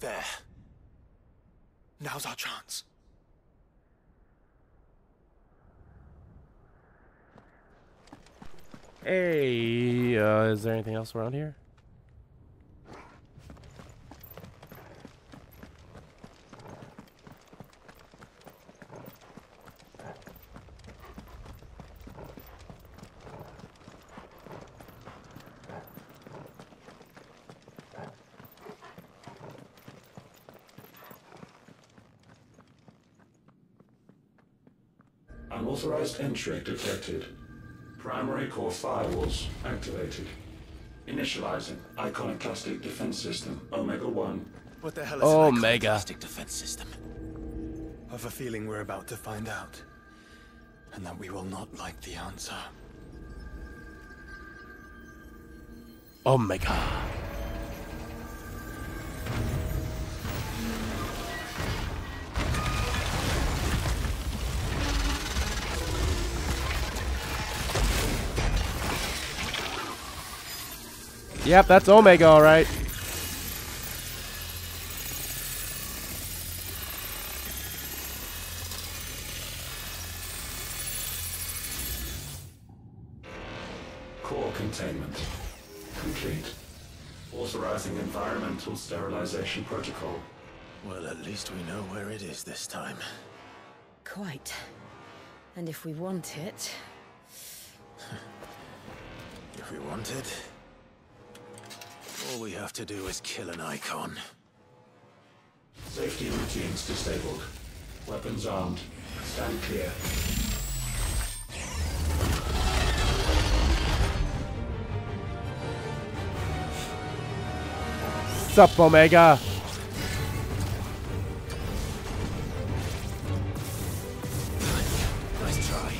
There. Now's our chance. Hey, is there anything else around here? Unauthorized entry detected. Primary core firewalls activated. Initializing iconoclastic defense system Omega-1. What the hell is Omega. an iconoclastic defense system? I have a feeling we're about to find out. And that we will not like the answer. Omega. Yep, that's Omega, all right. Core containment complete. Authorizing environmental sterilization protocol. Well, at least we know where it is this time. Quite. And if we want it... If we want it, all we have to do is kill an Eikon. Safety routines disabled. Weapons armed. Stand clear. Sup, Omega? Nice try.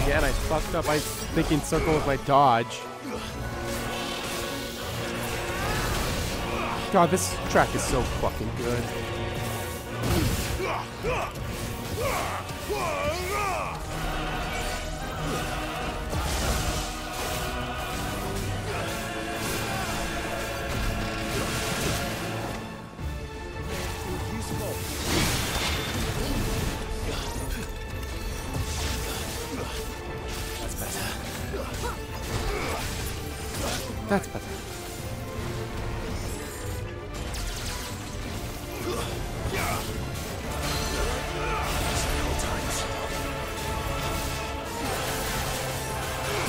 Again, I fucked up. I was thinking circle with my dodge. God, this track is so fucking good. That's better.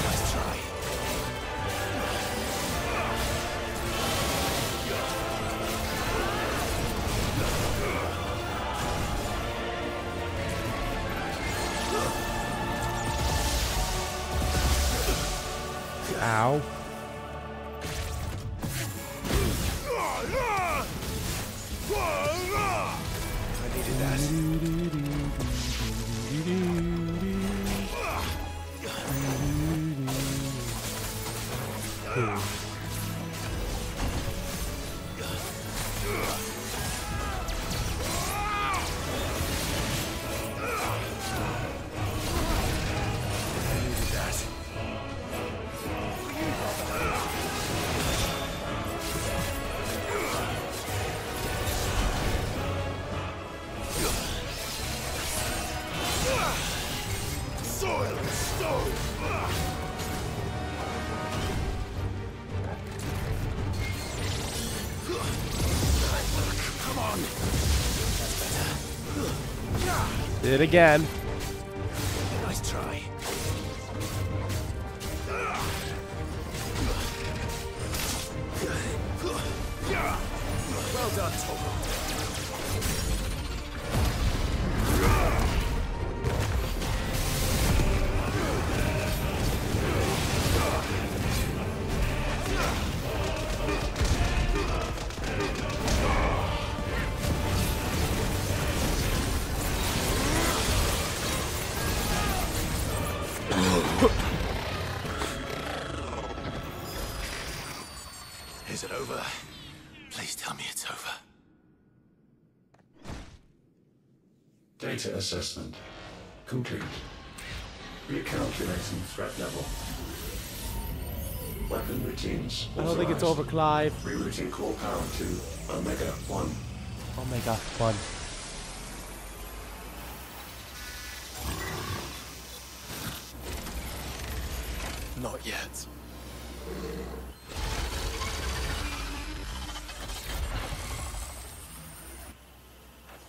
Nice try. Ow. I needed that. Did it again. Nice try. Well done, Toggle. Is it over? Please tell me it's over. Data assessment complete. Recalculating threat level. Weapon routines. I don't think it's over, Clive. Rerouting core power to Omega 1. Omega 1. Not yet.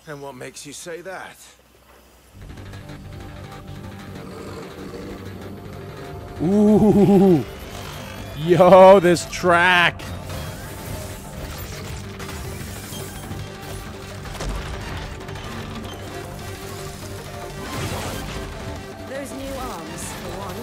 And what makes you say that? Ooh. Yo, this track. Those new arms, for one.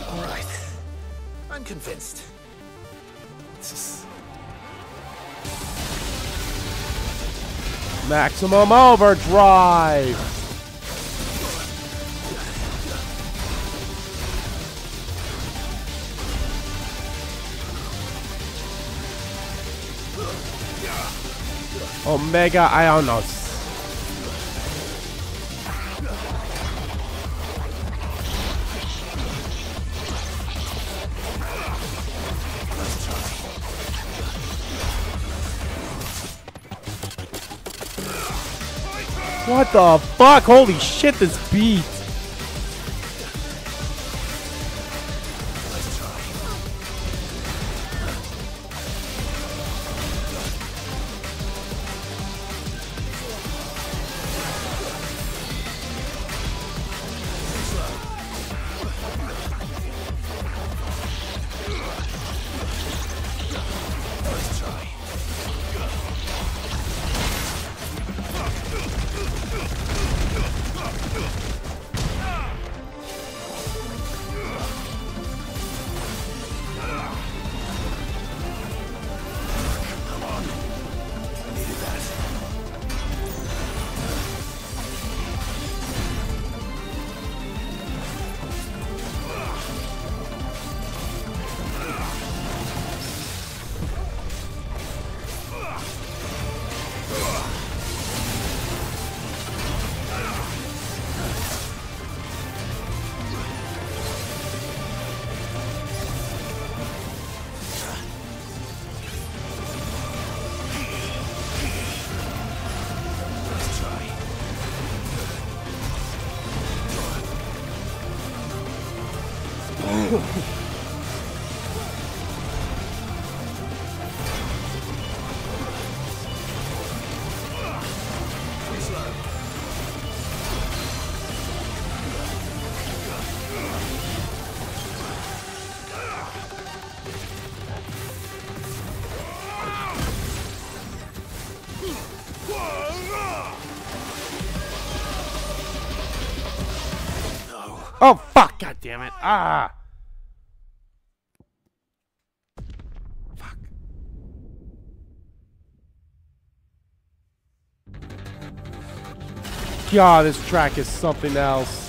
All right. I'm convinced. Maximum overdrive. Omega Ionos. What the fuck? Holy shit, this beat. Oh fuck! God damn it! Ah! Fuck! God, this track is something else.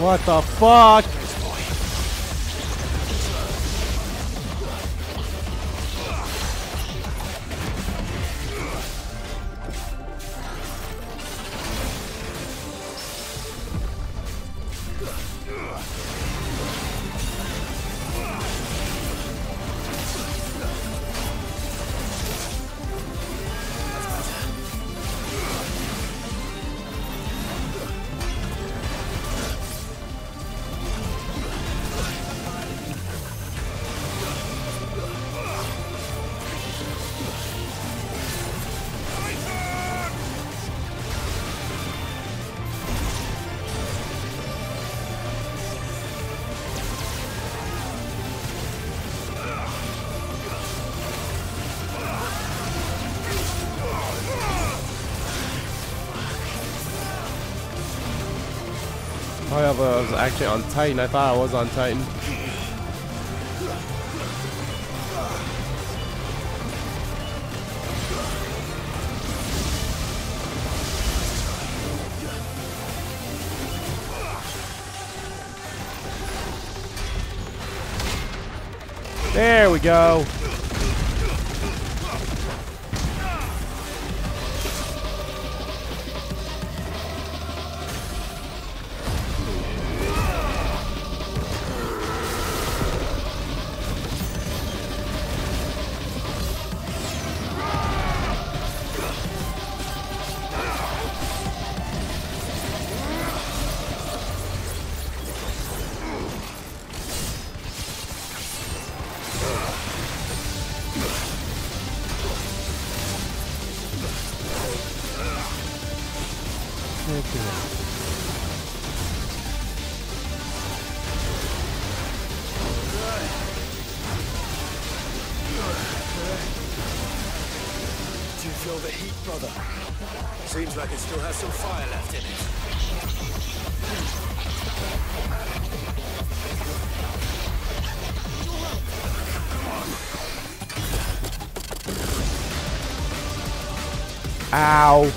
What the fuck? Oh yeah, but I was actually on Titan. I thought I was on Titan. There we go. Do you feel the heat, brother? Seems like it still has some fire left in it. Ow.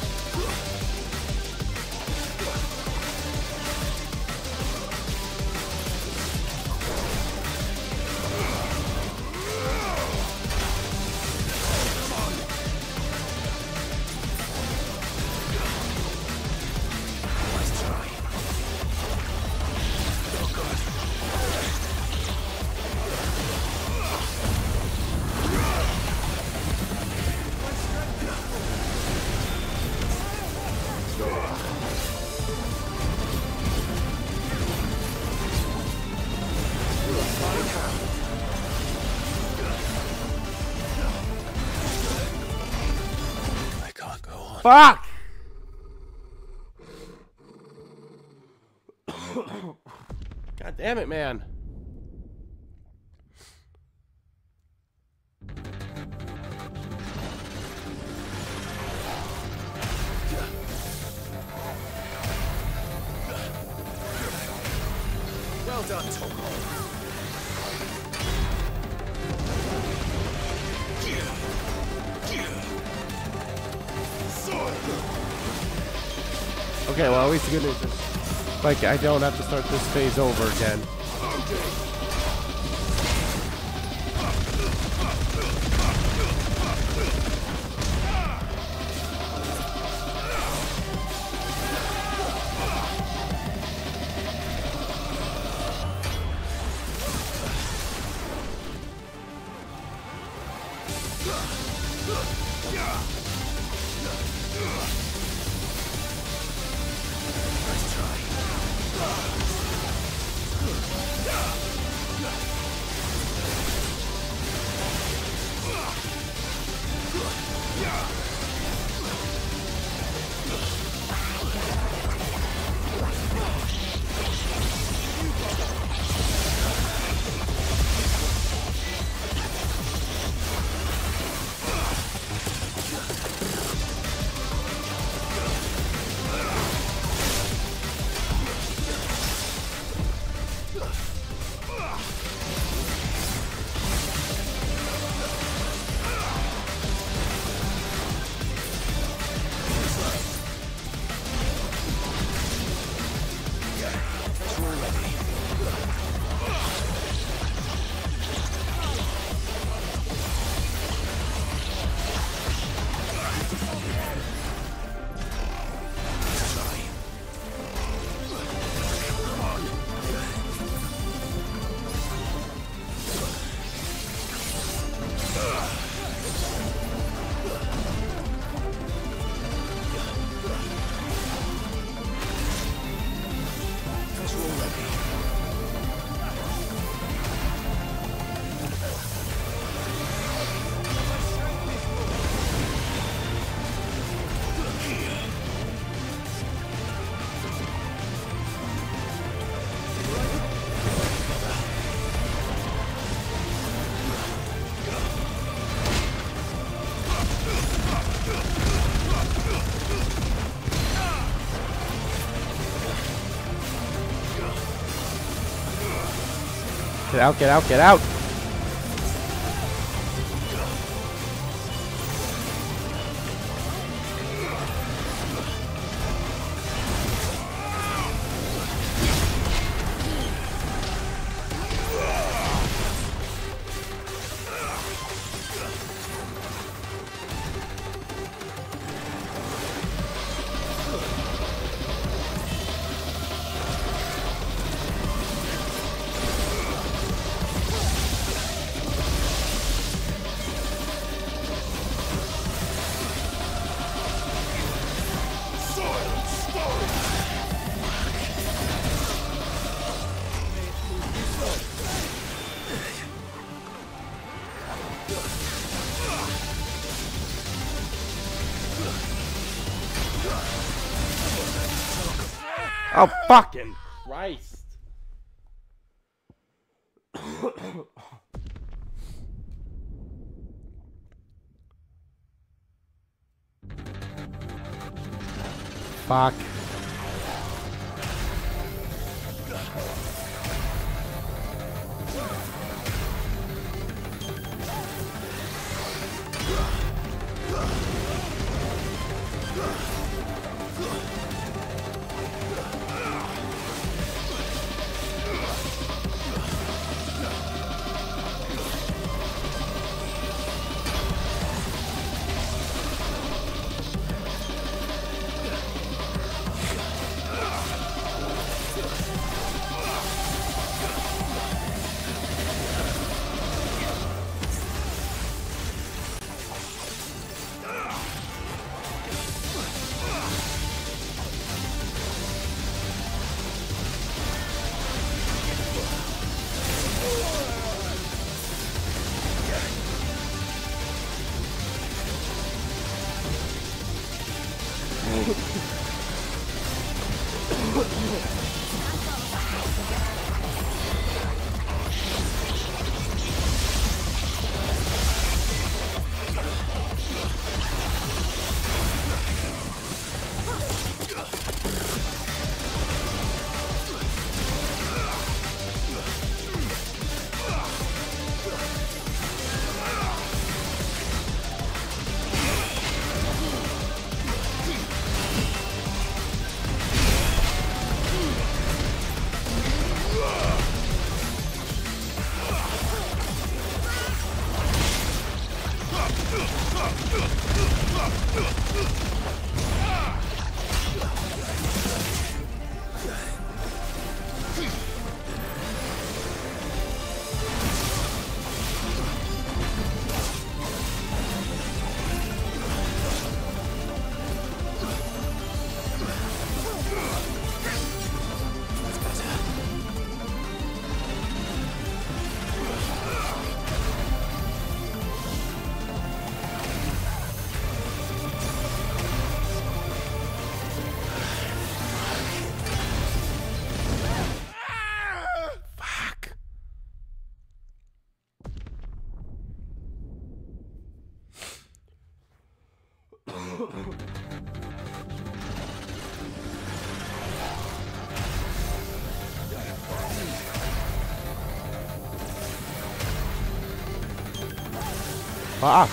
Fuck! God damn it, man. Well done, Toko. Okay, well, at least the good news is, like, I don't have to start this phase over again. Get out, get out, get out! Oh, fucking Christ. Fuck. Fuck.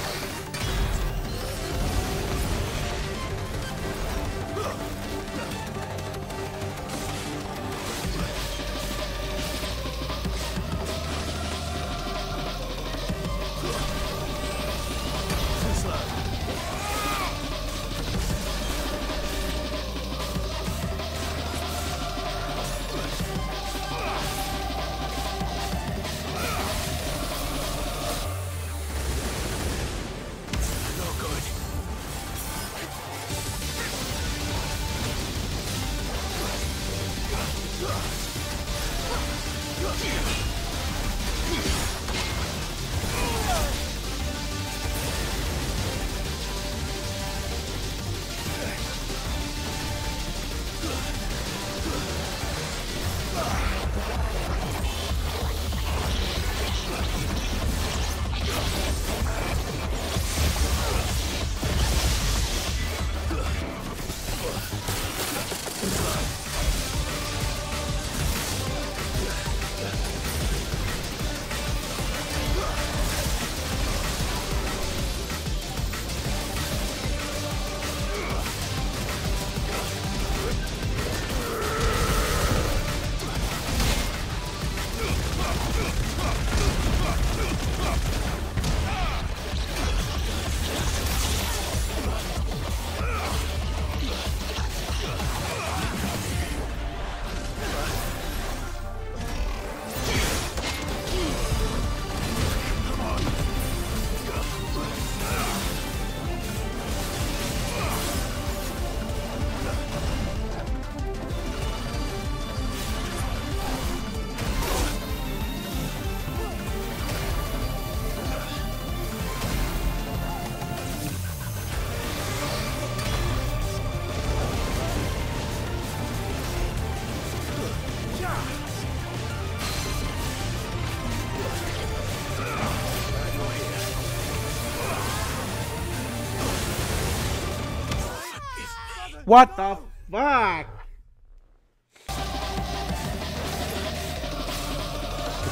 What the fuck?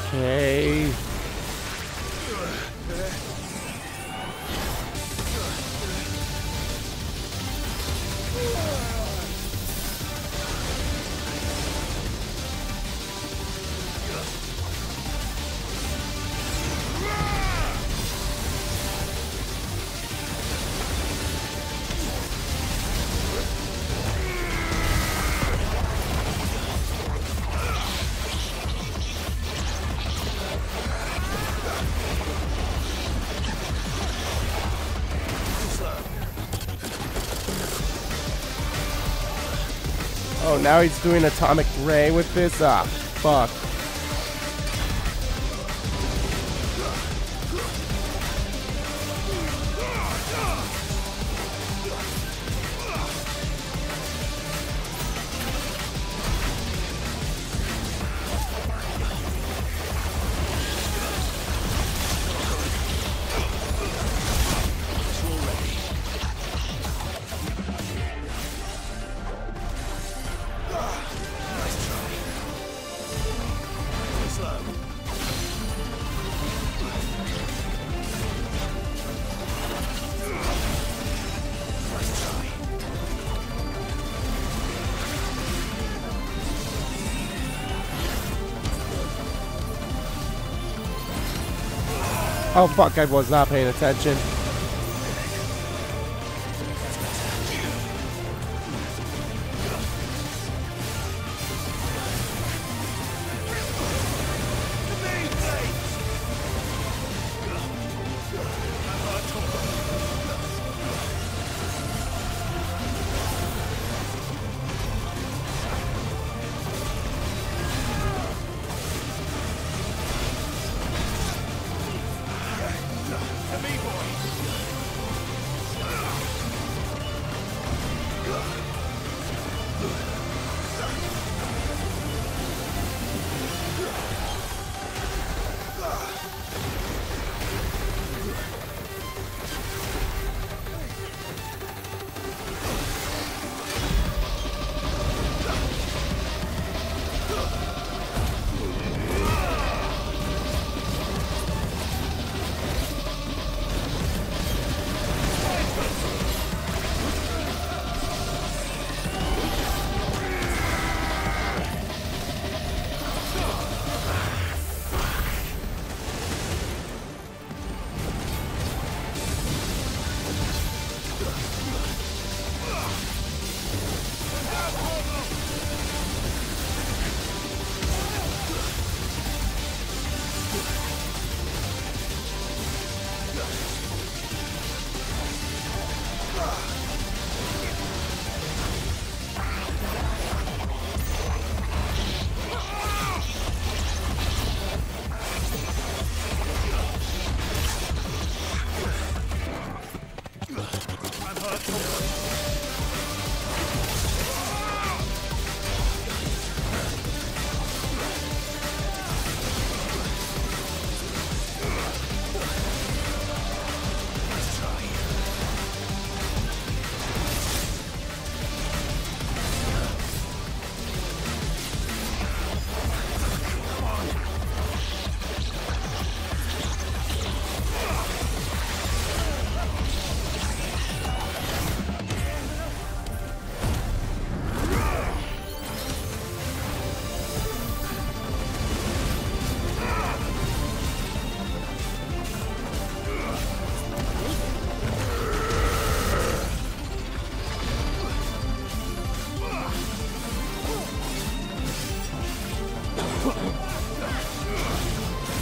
Okay. Oh, now he's doing atomic ray with this? Ah, fuck. Oh fuck, I was not paying attention.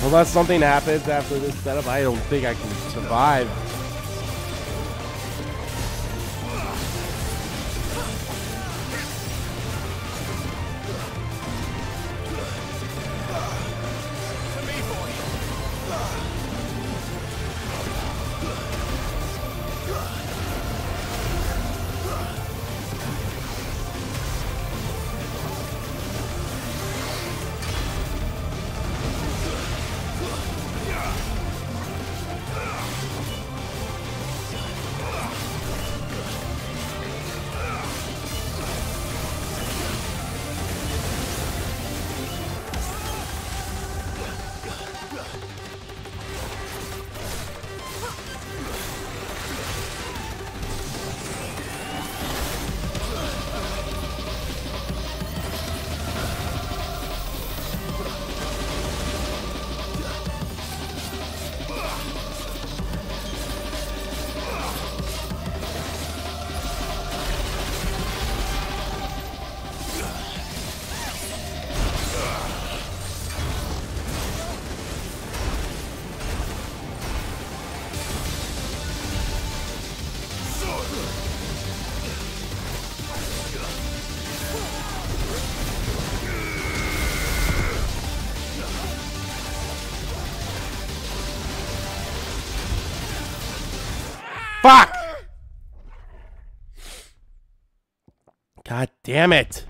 Unless something happens after this setup, I don't think I can survive. God damn it.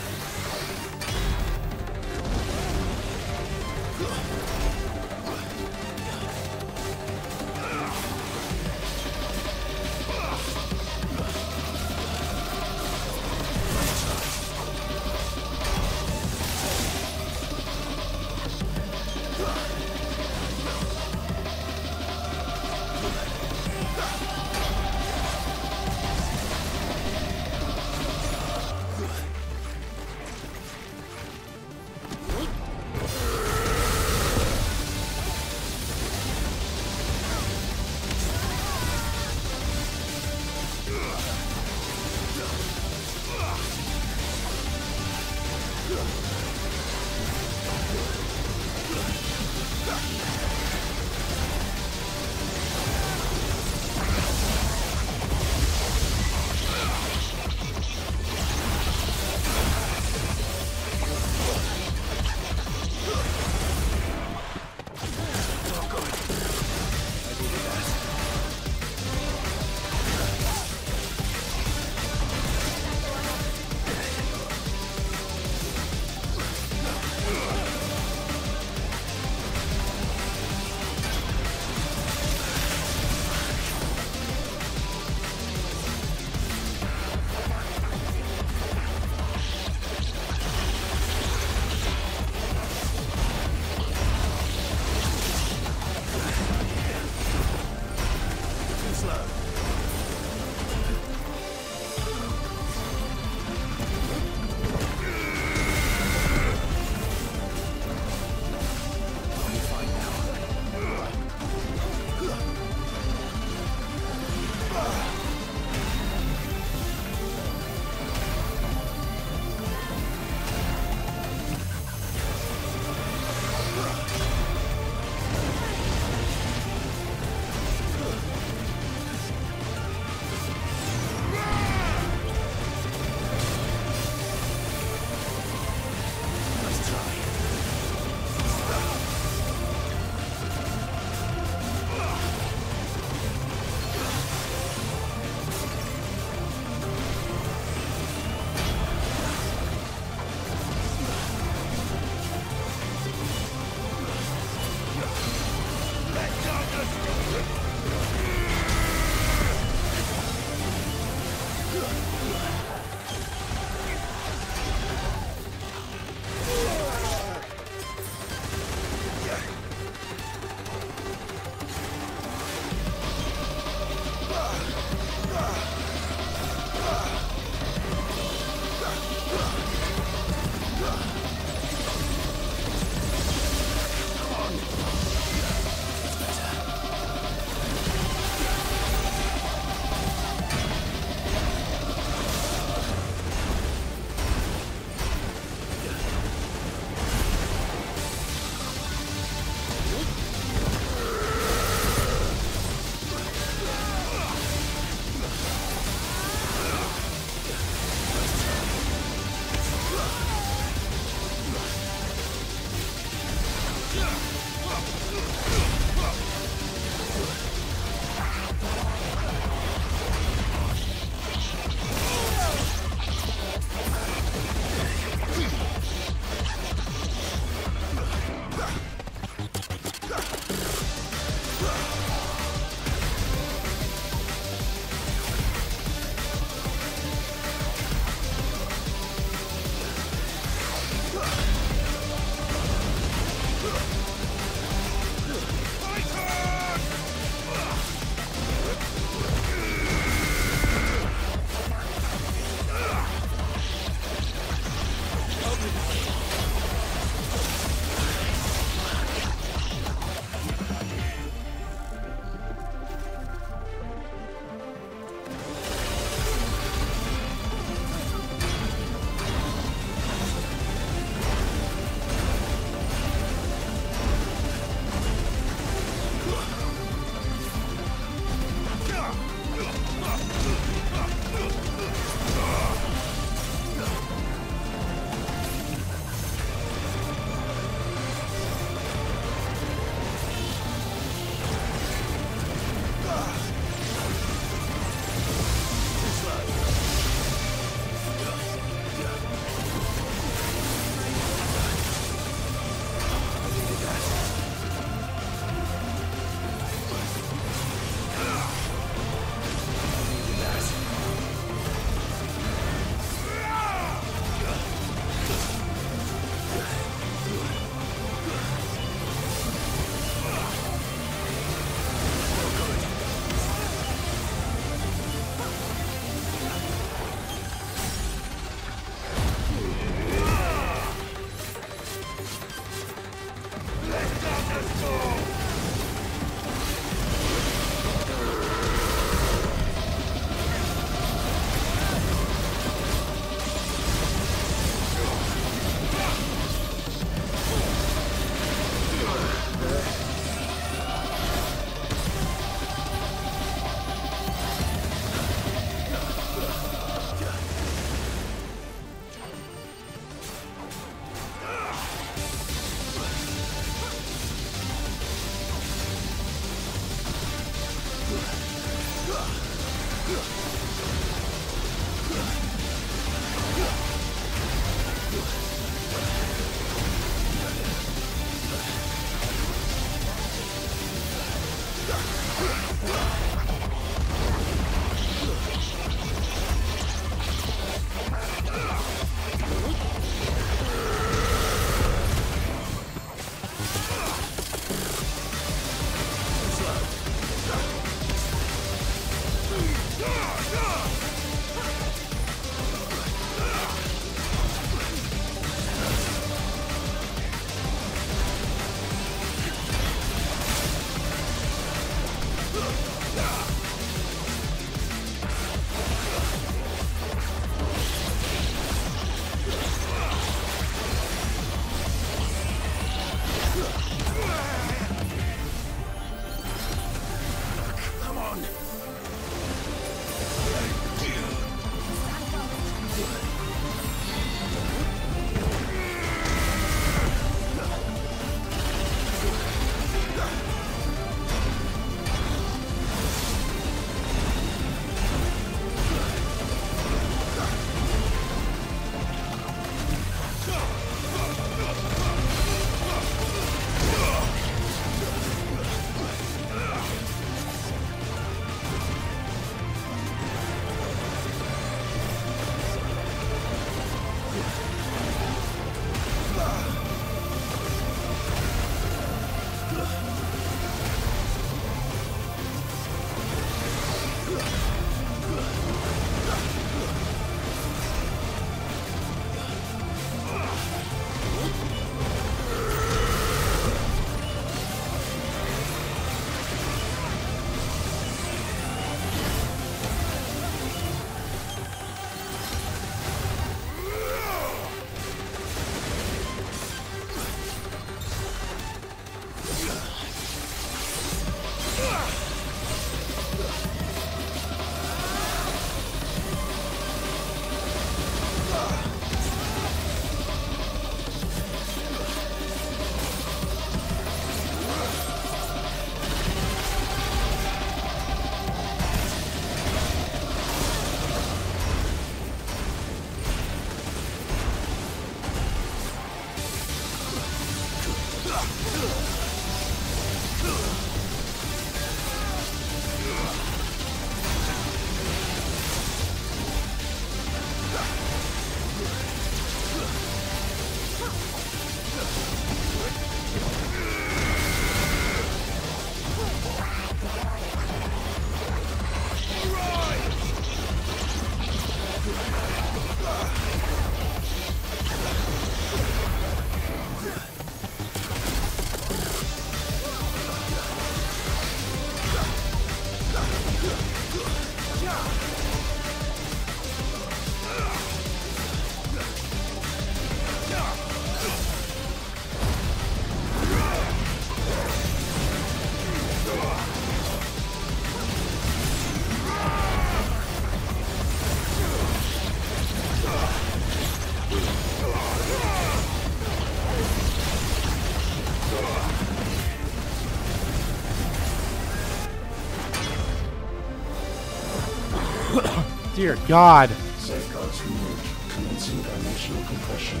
Dear God. Safeguards removed. Commencing dimensional compression.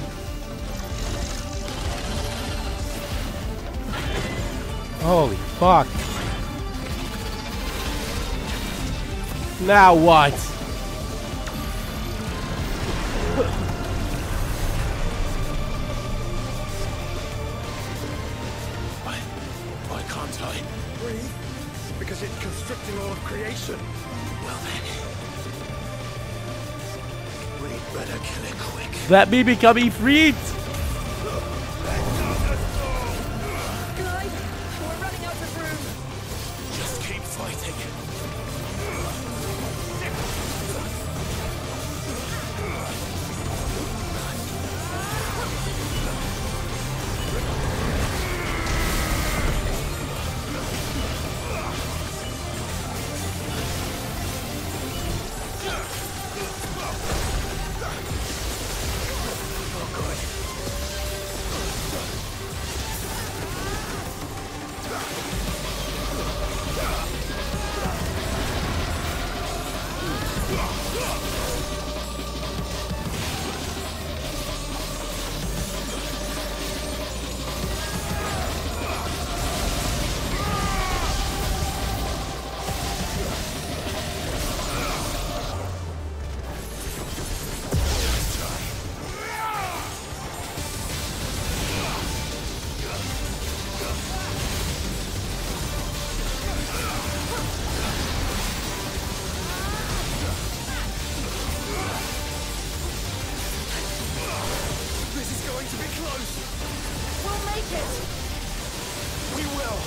Holy fuck. Now what? Why can't I breathe? Because it's constricting all of creation. Well then, we'd better kill it quick. Let me become Ifrit! Clive, we're running out of room. Just keep fighting. We'll make it. We will.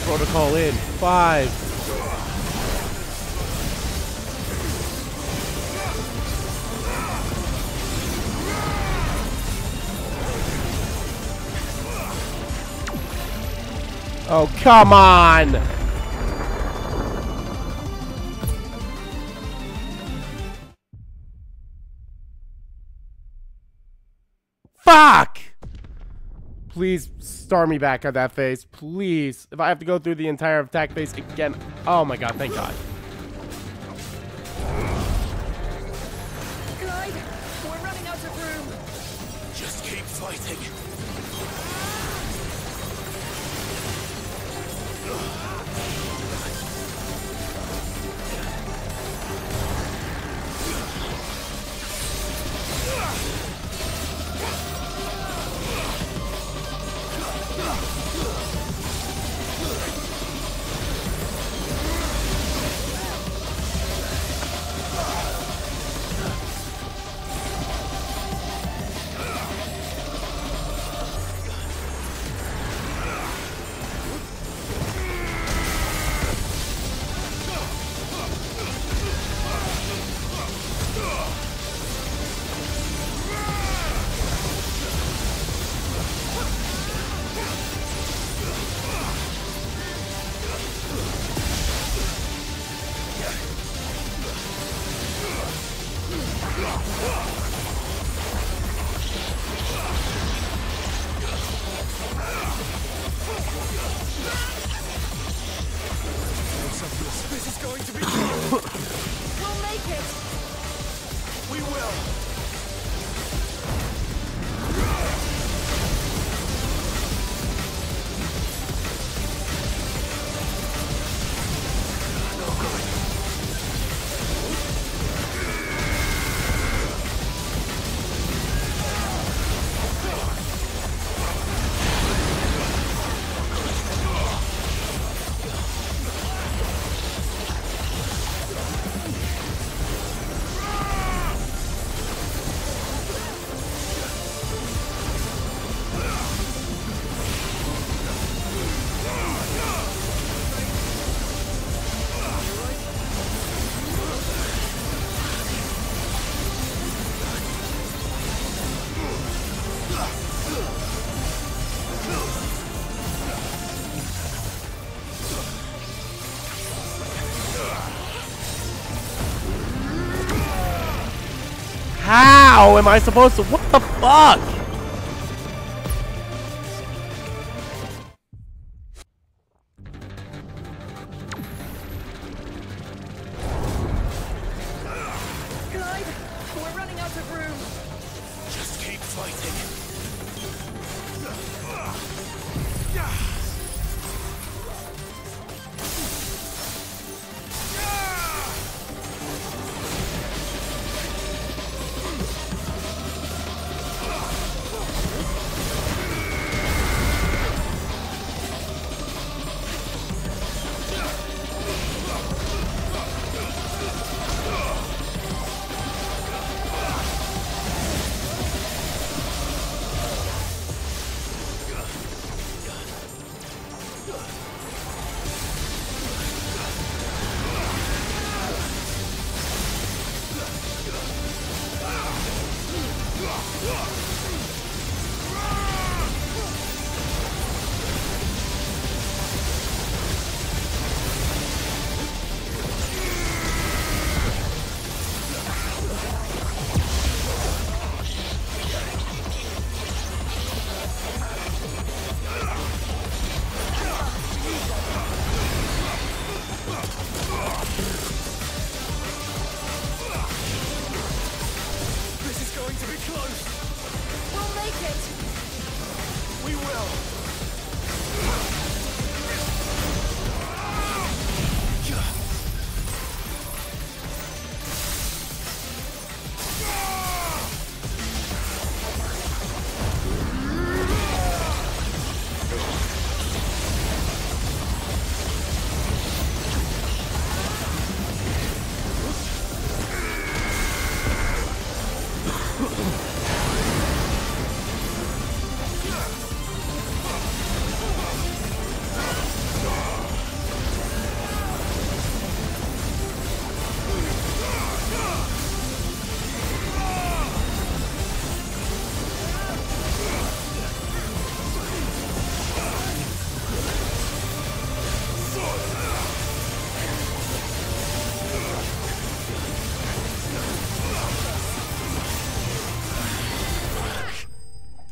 Protocol in 5. Oh, come on! Fuck! Please star me back on that phase. Please. If I have to go through the entire attack phase again. Oh my god, thank god. Clive, we're running out of room. Just keep fighting. How am I supposed to? What the fuck? Clive, we're running out of room. Just keep fighting.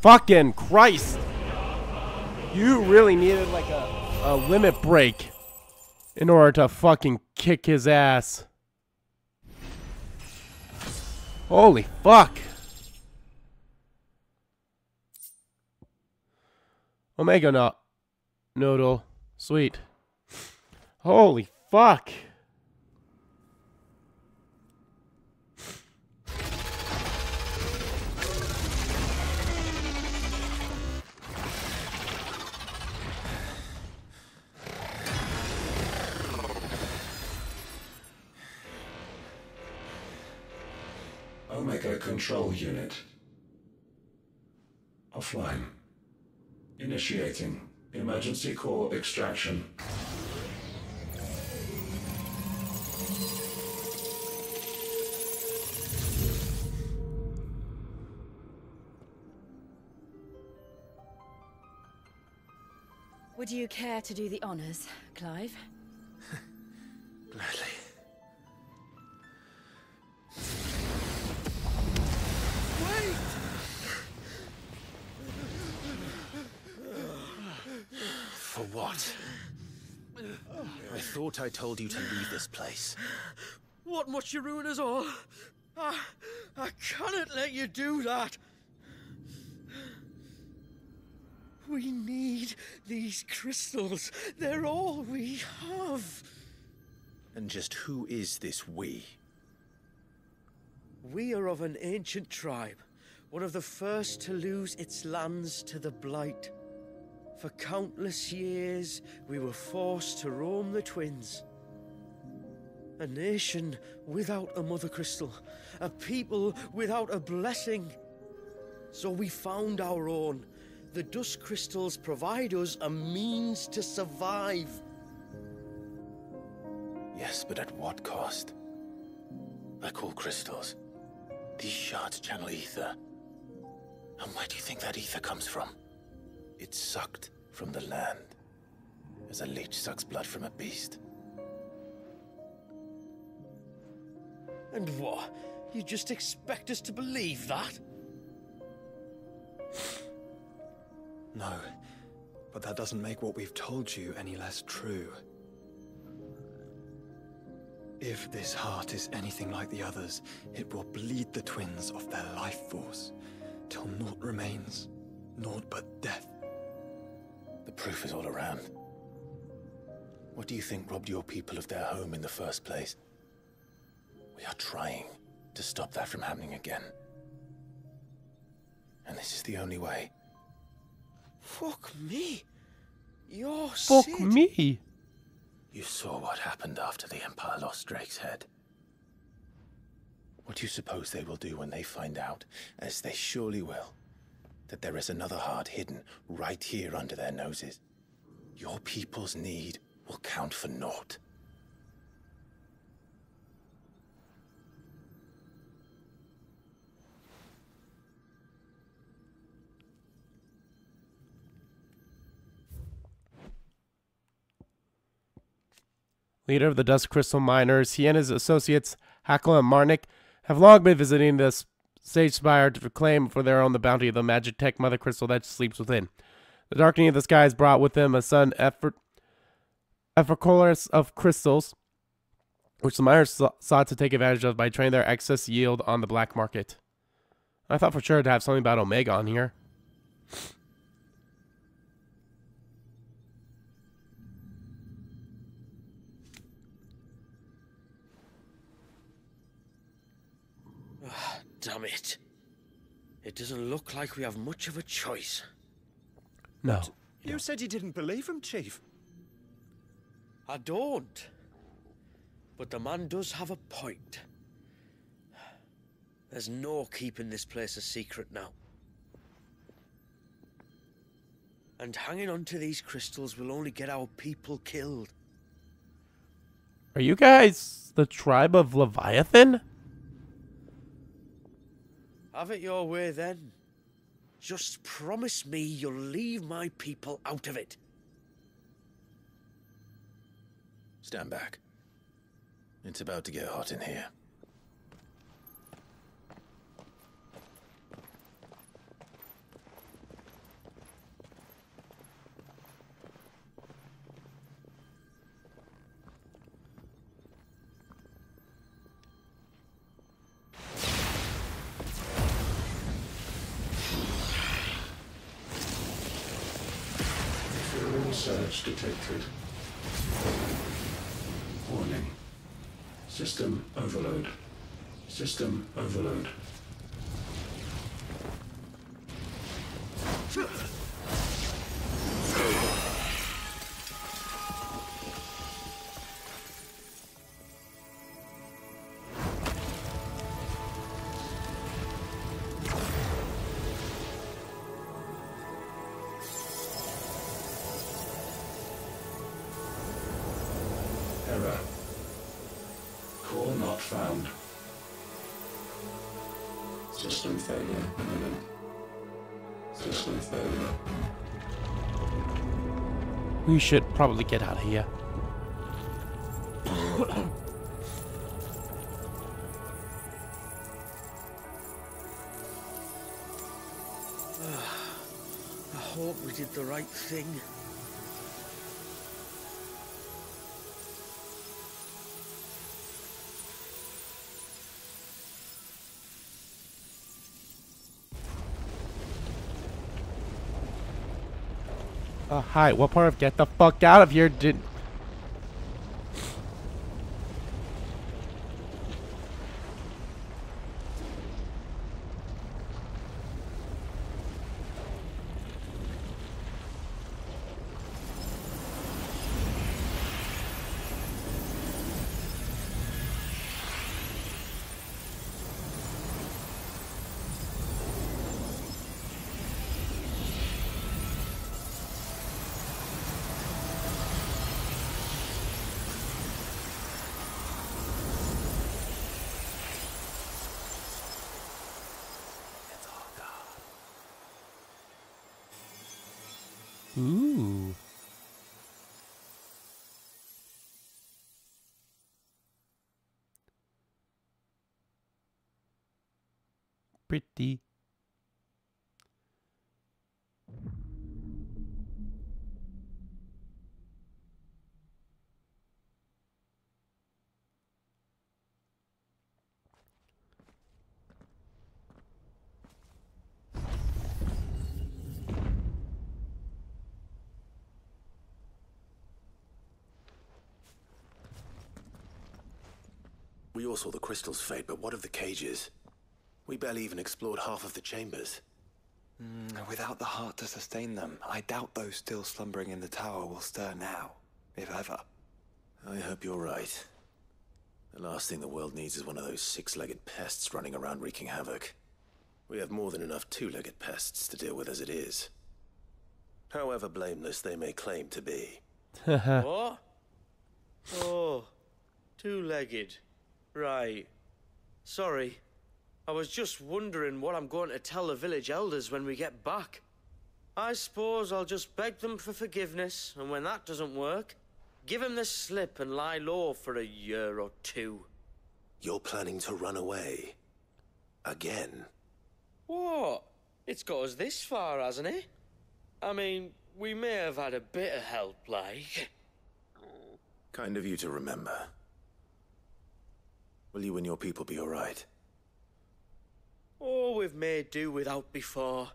Fucking Christ! You really needed like a limit break in order to fucking kick his ass. Holy fuck! Omega Noodle. Sweet. Holy fuck! Omega Control Unit. Offline. Initiating emergency core extraction. Would you care to do the honors, Clive? Gladly. For what? I thought I told you to leave this place. What must you ruin us all? I cannot let you do that. We need these crystals. They're all we have. And just who is this we? We are of an ancient tribe, one of the first to lose its lands to the Blight. For countless years, we were forced to roam the Twins. A nation without a Mother Crystal, a people without a blessing. So we found our own. The Dust Crystals provide us a means to survive. Yes, but at what cost? Like all crystals, these shards channel ether. And where do you think that ether comes from? It's sucked from the land, as a leech sucks blood from a beast. And what? You just expect us to believe that? No, but that doesn't make what we've told you any less true. If this heart is anything like the others, it will bleed the twins of their life force, till naught remains, naught but death. The proof is all around. What do you think robbed your people of their home in the first place? We are trying to stop that from happening again. And this is the only way. Fuck me. You're Fuck Sid. me. You saw what happened after the Empire lost Drake's head. What do you suppose they will do when they find out, as they surely will, that there is another heart hidden right here under their noses? Your people's need will count for naught. Leader of the Dust Crystal Miners, he and his associates, Hackle and Marnik, have long been visiting this Sage Spire to reclaim for their own the bounty of the magic tech Mother Crystal that sleeps within. The darkening of the skies brought with them a sudden effervescence of crystals, which the miners sought to take advantage of by trading their excess yield on the black market. I thought for sure to have something about Omega on here. Damn it. It doesn't look like we have much of a choice. No. You said you didn't believe him, Chief. I don't. But the man does have a point. There's no keeping this place a secret now. And hanging on to these crystals will only get our people killed. Are you guys the tribe of Leviathan? Have it your way then. Just promise me you'll leave my people out of it. Stand back. It's about to get hot in here. Surge detected. Warning. System overload. System overload. Error. Core not found. System failure imminent. System failure. We should probably get out of here. I hope we did the right thing. Hi, what part of get the fuck out of here did... Ooh. pretty. We all saw the crystal's fate, but what of the cages? We barely even explored half of the chambers. Without the heart to sustain them, I doubt those still slumbering in the tower will stir now, if ever. I hope you're right. The last thing the world needs is one of those six-legged pests running around wreaking havoc. We have more than enough two-legged pests to deal with as it is. However blameless they may claim to be. What? Oh, two-legged. Right. Sorry. I was just wondering what I'm going to tell the village elders when we get back. I suppose I'll just beg them for forgiveness, and when that doesn't work, give them the slip and lie low for a year or two. You're planning to run away? Again? What? It's got us this far, hasn't it? I mean, we may have had a bit of help, like. Kind of you to remember. Will you and your people be alright? Oh, we've made do without before.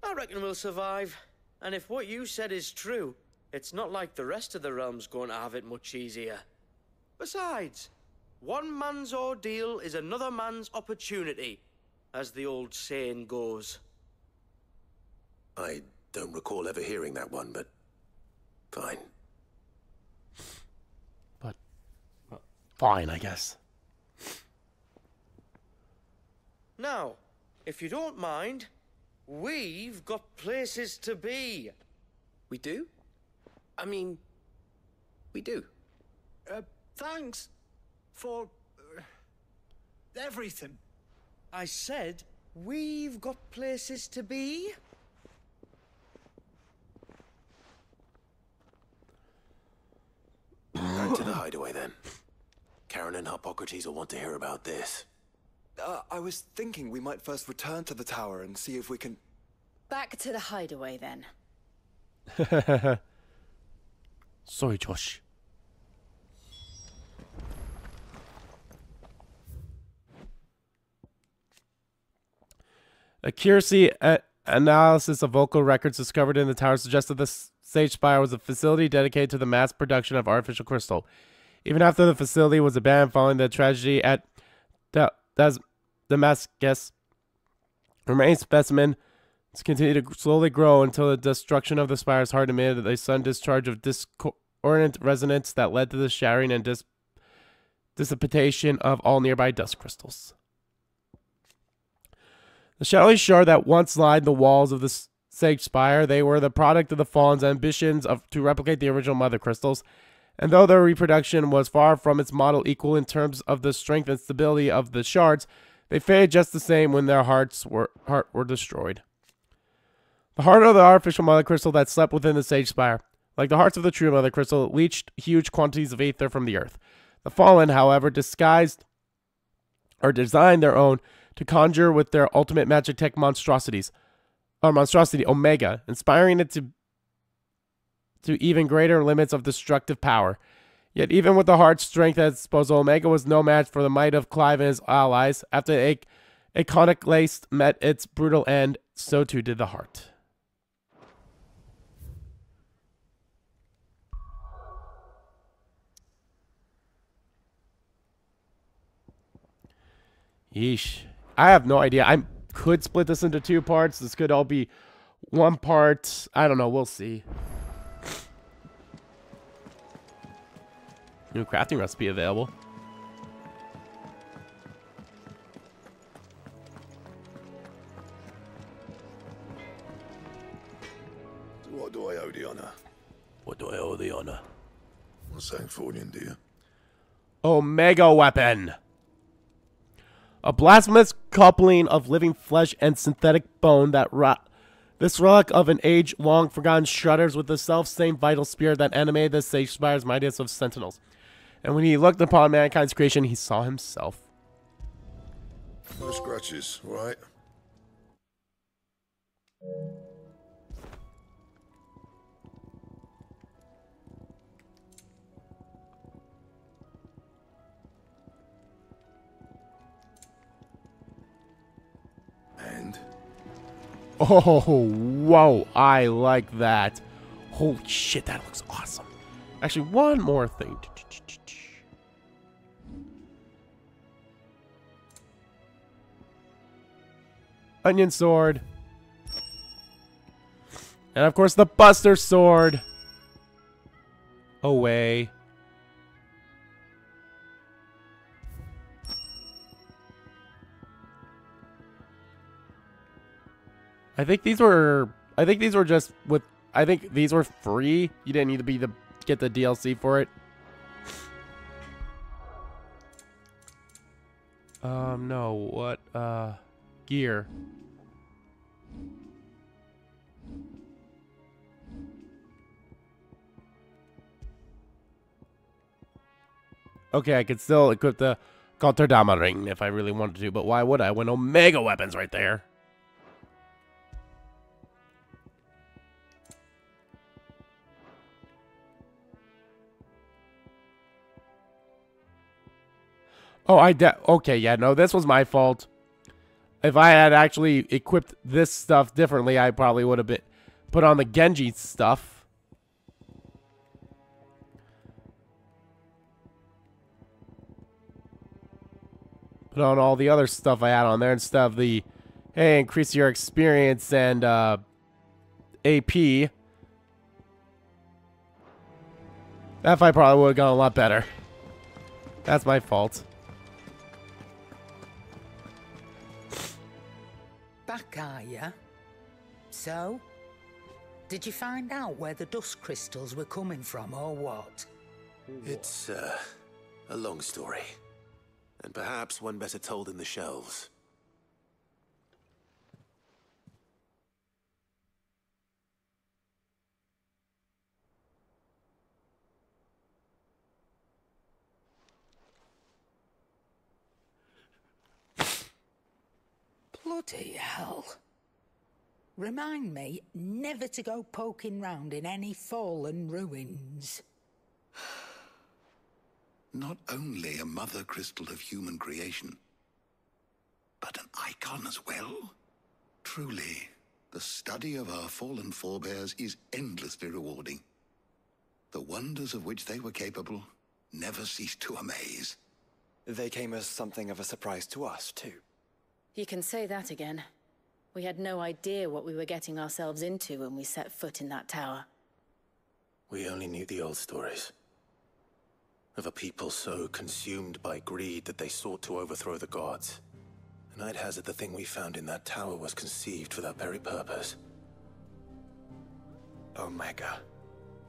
I reckon we'll survive. And if what you said is true, it's not like the rest of the realm's going to have it much easier. Besides, one man's ordeal is another man's opportunity, as the old saying goes. I don't recall ever hearing that one, but fine. But fine, I guess. Now, if you don't mind, we've got places to be. We do? I mean, we do. Thanks for everything. I said, we've got places to be. Back to the hideaway then. Karen and Hippocrates will want to hear about this. I was thinking we might first return to the tower and see if we can... Back to the hideaway, then. Sorry, Josh. Accuracy analysis of vocal records discovered in the tower suggested the Sage Spire was a facility dedicated to the mass production of artificial crystal. Even after the facility was abandoned following the tragedy at Damascus, remaining specimen continued to slowly grow until the destruction of the spire's heart emitted a sudden discharge of discordant resonance that led to the shattering and dissipation of all nearby dust crystals. The shadowy shard that once lined the walls of the Sage Spire, they were the product of the Fallen's ambitions to replicate the original Mother Crystals, and though their reproduction was far from its model equal in terms of the strength and stability of the shards, they faded just the same when their hearts were destroyed. The heart of the artificial Mother Crystal that slept within the Sage Spire, like the hearts of the true Mother Crystal, leached huge quantities of aether from the earth. The Fallen, however, designed their own to conjure with their ultimate magic tech monstrosity, Omega, inspiring it to even greater limits of destructive power. Yet even with the heart's strength at its disposal, Omega was no match for the might of Clive and his allies. After the Eikonic lace met its brutal end, so too did the heart. Yeesh. I have no idea. I could split this into two parts. This could all be one part. I don't know. We'll see. New crafting recipe available. What do I owe the honor? What do I owe the honor? Well, something for you, dear. Omega weapon. A blasphemous coupling of living flesh and synthetic bone that this relic of an age long forgotten shudders with the self-same vital spirit that animated the Sage Spire's mightiest of sentinels. And when he looked upon mankind's creation, he saw himself. No scratches, right? Oh, whoa, I like that. Holy shit, that looks awesome. Actually, one more thing. Onion sword. And of course, the Buster sword. Away. I think these were just with, I think these were free. You didn't need to be get the DLC for it. No, what, gear. Okay, I could still equip the Gotterdama ring if I really wanted to, but why would I when Omega weapon's right there? Oh, okay, yeah, no, this was my fault. If I had actually equipped this stuff differently, I probably would have put on the Genji stuff. Put on all the other stuff I had on there instead of the, hey, increase your experience and AP. That fight probably would have gone a lot better. That's my fault. Back, are ya? So? Did you find out where the dust crystals were coming from, or what? It's, a long story. And perhaps one better told in the shelves. Bloody hell. Remind me never to go poking round in any fallen ruins. Not only a mother crystal of human creation, but an Eikon as well? Truly, the study of our fallen forebears is endlessly rewarding. The wonders of which they were capable never cease to amaze. They came as something of a surprise to us, too. You can say that again. We had no idea what we were getting ourselves into when we set foot in that tower. We only knew the old stories. Of a people so consumed by greed that they sought to overthrow the gods. And I'd hazard the thing we found in that tower was conceived for that very purpose. Omega,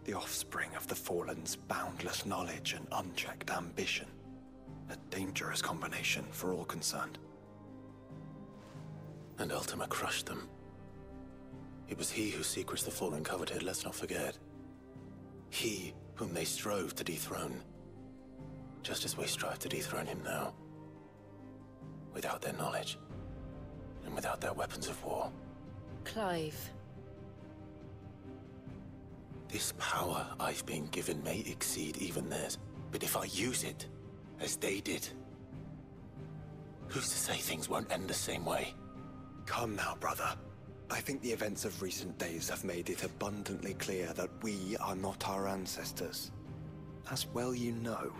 the offspring of the Fallen's boundless knowledge and unchecked ambition. A dangerous combination for all concerned. And Ultima crushed them. It was he whose secrets the Fallen coveted, let's not forget. He whom they strove to dethrone. Just as we strive to dethrone him now. Without their knowledge. And without their weapons of war. Clive. This power I've been given may exceed even theirs. But if I use it, as they did, who's to say things won't end the same way? Come now, brother. I think the events of recent days have made it abundantly clear that we are not our ancestors. As well you know.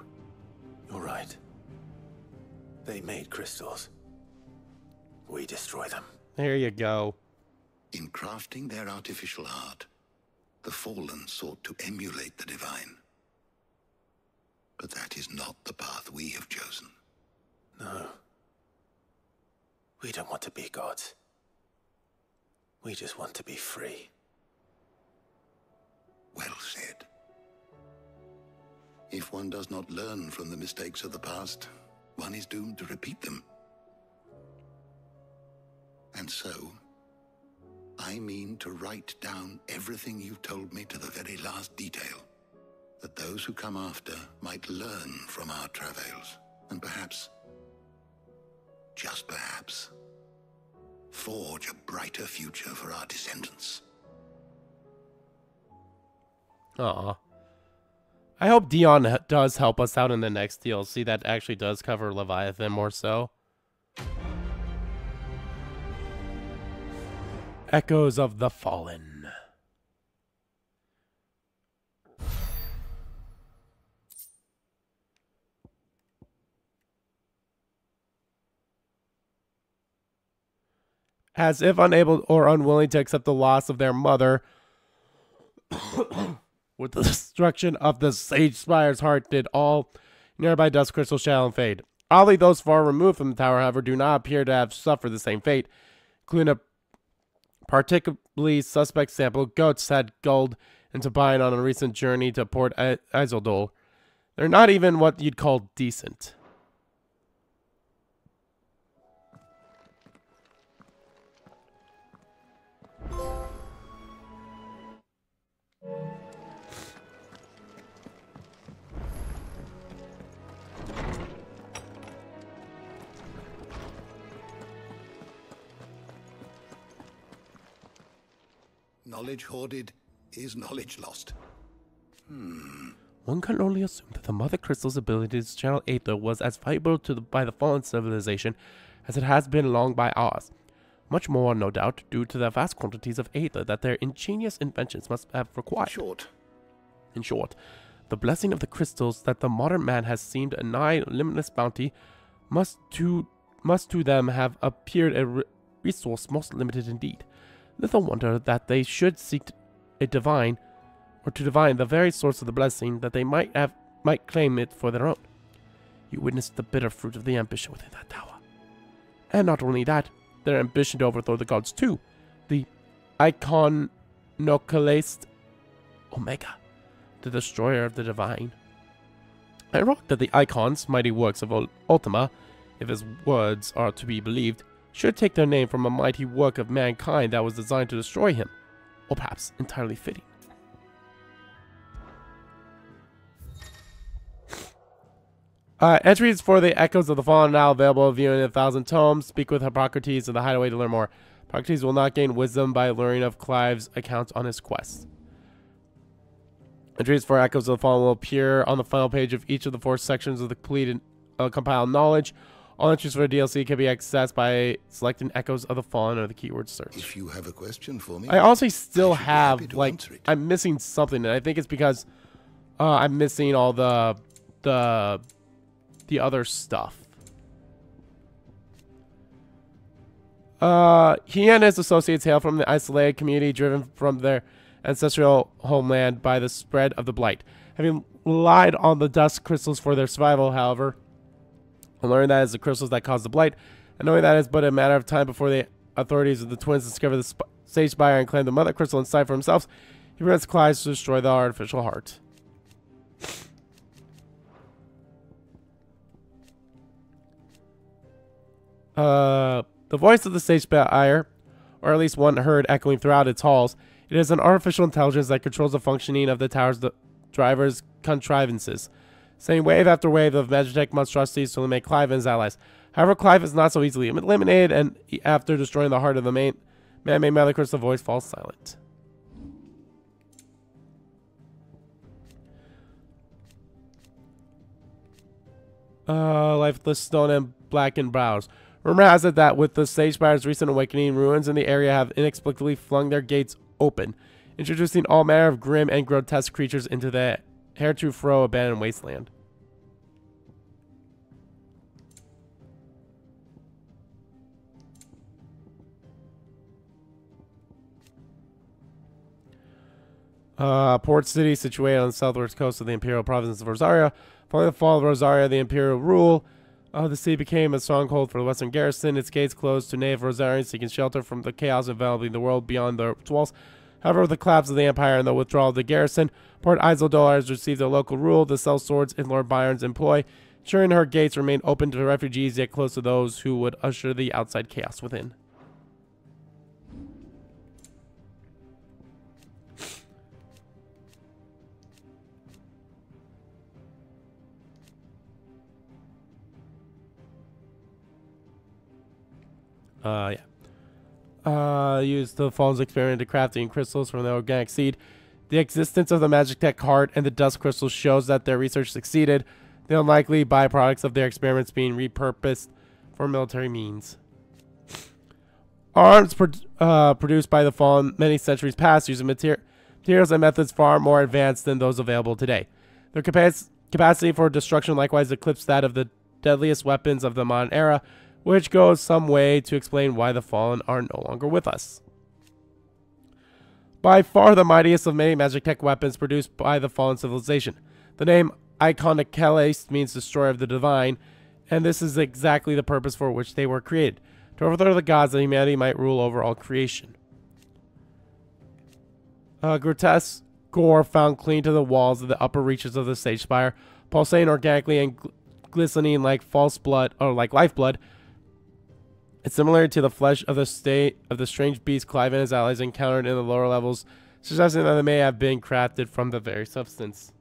You're right. They made crystals. We destroy them. There you go. In crafting their artificial art, the Fallen sought to emulate the divine. But that is not the path we have chosen. No. We don't want to be gods. We just want to be free. Well said. If one does not learn from the mistakes of the past, one is doomed to repeat them. And so, I mean to write down everything you told me to the very last detail, that those who come after might learn from our travails, and perhaps, just perhaps, forge a brighter future for our descendants. Aw. I hope Dion does help us out in the next DLC that actually does cover Leviathan more so. Echoes of the Fallen. As if unable or unwilling to accept the loss of their mother, with the destruction of the Sage Spire's heart did all nearby dust crystals shall and fade. Oddly, those far removed from the tower, however, do not appear to have suffered the same fate, including a particularly suspect sample goats had gulled into buying on a recent journey to Port Isildur. They're not even what you'd call decent. Knowledge hoarded is knowledge lost. One can only assume that the Mothercrystal's ability to channel aether was as valuable by the fallen civilization as it has been long by ours. Much more, no doubt, due to the vast quantities of aether that their ingenious inventions must have required. In short, the blessing of the crystals that the modern man has seemed a nigh limitless bounty must to them have appeared a resource most limited indeed. Little wonder that they should seek to divine the very source of the blessing, that they might claim it for their own. You witnessed the bitter fruit of the ambition within that tower. And not only that, their ambition to overthrow the gods too. The Iconoclast Omega, the destroyer of the divine. Ironic that the Eikons, mighty works of Ultima, if his words are to be believed, should take their name from a mighty work of mankind that was designed to destroy him, or perhaps entirely fitting. Entries for the Echoes of the Fallen are now available, viewing 1,000 tomes. Speak with Hippocrates of the Hideaway to learn more. Hippocrates will not gain wisdom by learning of Clive's accounts on his quest. Entries for Echoes of the Fallen will appear on the final page of each of the 4 sections of the completed compiled knowledge. All entries for the DLC can be accessed by selecting Echoes of the Fallen or the keyword search. If you have a question for me, I honestly still have, like, I'm missing something, and I think it's because I'm missing all the other stuff. He and his associates hail from the isolated community driven from their ancestral homeland by the spread of the Blight. Having relied on the dust crystals for their survival, however, and learning that it's the crystals that cause the Blight, and knowing that it's but a matter of time before the authorities of the twins discover the Sage Spire and claim the Mother Crystal inside for themselves, he prevents Clive to destroy the artificial heart. The voice of the Sage Spire, or at least one heard echoing throughout its halls, it is an artificial intelligence that controls the functioning of the tower's driver's contrivances, sending wave after wave of Magitech monstrosities to eliminate Clive and his allies. However, Clive is not so easily eliminated, and after destroying the heart of the man-made Mothercrystal, the voice falls silent. Lifeless stone and blackened brows. Rumor has it that with the Sage Spire's recent awakening, ruins in the area have inexplicably flung their gates open, introducing all manner of grim and grotesque creatures into the heretofore abandoned wasteland. Port city situated on the southwest coast of the imperial province of Rosaria. Following the fall of Rosaria, the imperial rule, the city became a stronghold for the western garrison. Its gates closed to native Rosarians seeking shelter from the chaos enveloping the world beyond the walls. However, with the collapse of the empire and the withdrawal of the garrison, Port Isildur has received a local rule to sell swords in Lord Byron's employ, ensuring her gates remain open to refugees yet close to those who would usher the outside chaos within. Use the Fallen's experiment to crafting crystals from the organic seed. The existence of the Magitech heart and the dust crystals shows that their research succeeded, the unlikely byproducts of their experiments being repurposed for military means. Arms produced by the Fallen many centuries past using materials and methods far more advanced than those available today. Their capacity for destruction likewise eclipsed that of the deadliest weapons of the modern era, which goes some way to explain why the Fallen are no longer with us. By far the mightiest of many magic tech weapons produced by the Fallen civilization. The name Eikon means destroyer of the divine, and this is exactly the purpose for which they were created, to overthrow the gods that humanity might rule over all creation. Grotesque gore found clean to the walls of the upper reaches of the stage spire, pulsating organically and glistening like false blood or like lifeblood. It's similar to the flesh of the strange beast Clive and his allies encountered in the lower levels, suggesting that they may have been crafted from the very substance.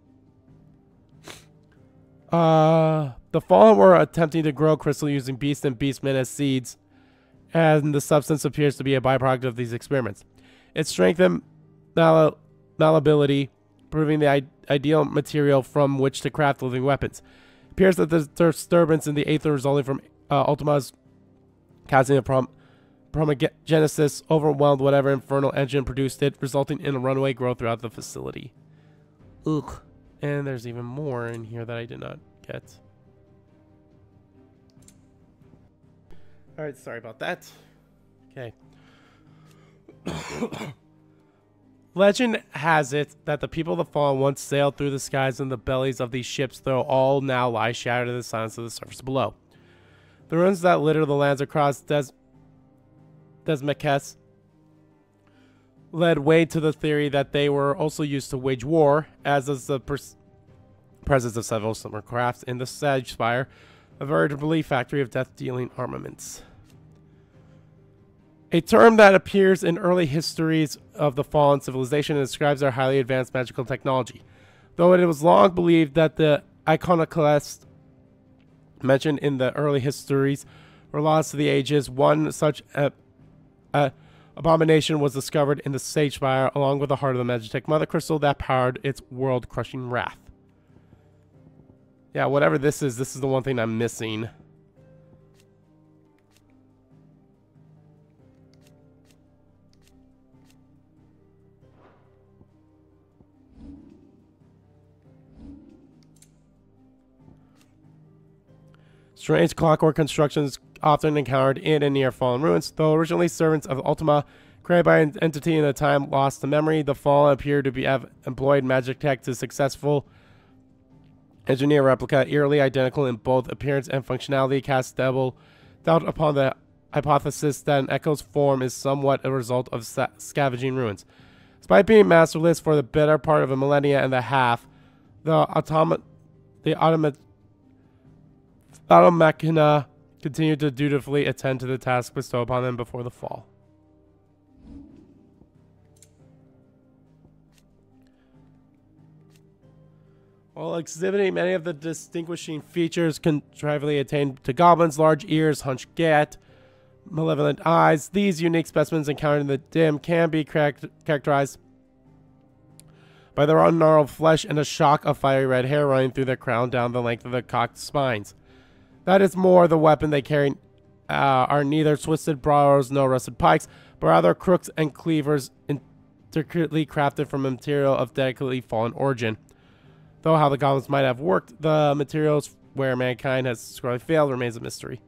The Fallen were attempting to grow crystal using beasts and beastmen as seeds, and the substance appears to be a byproduct of these experiments. Its strength and malleability, proving the ideal material from which to craft living weapons. It appears that the disturbance in the aether resulting from Ultima's casting a Promogenesis overwhelmed whatever infernal engine produced it, resulting in a runaway growth throughout the facility. Ugh. And there's even more in here that I did not get. Alright, sorry about that. Okay. Legend has it that the people of the Fallen once sailed through the skies in the bellies of these ships, though all now lie shattered in the silence of the surface below. The ruins that litter the lands across Desmekes led way to the theory that they were also used to wage war, as is the presence of several similar crafts in the Sage Spire, a veritable factory of death-dealing armaments. A term that appears in early histories of the Fallen civilization and describes their highly advanced magical technology. Though it was long believed that the iconoclasts mentioned in the early histories were lost to the ages, one such abomination was discovered in the Sage Spire, along with the heart of the Magitech Mothercrystal that powered its world-crushing wrath. Yeah, whatever this is the one thing I'm missing. Strange clockwork constructions often encountered in and near Fallen ruins. Though originally servants of Ultima, created by an entity in a time lost to memory, the Fallen appear to have employed magic tech to successful engineer replica, eerily identical in both appearance and functionality, casts doubt upon the hypothesis that an echo's form is somewhat a result of scavenging ruins. Despite being masterless for the better part of a millennia and a half, the Automachina continued to dutifully attend to the task bestowed upon them before the fall. While exhibiting many of the distinguishing features contrivingly attained to goblins, large ears, hunched gait, malevolent eyes, these unique specimens encountered in the dim can be characterized by their ungnarled flesh and a shock of fiery red hair running through their crown down the length of their cocked spines. That is more, the weapon they carry are neither twisted brows nor rusted pikes, but rather crooks and cleavers intricately crafted from a material of delicately fallen origin. Though how the goblins might have worked the materials where mankind has sorely failed remains a mystery.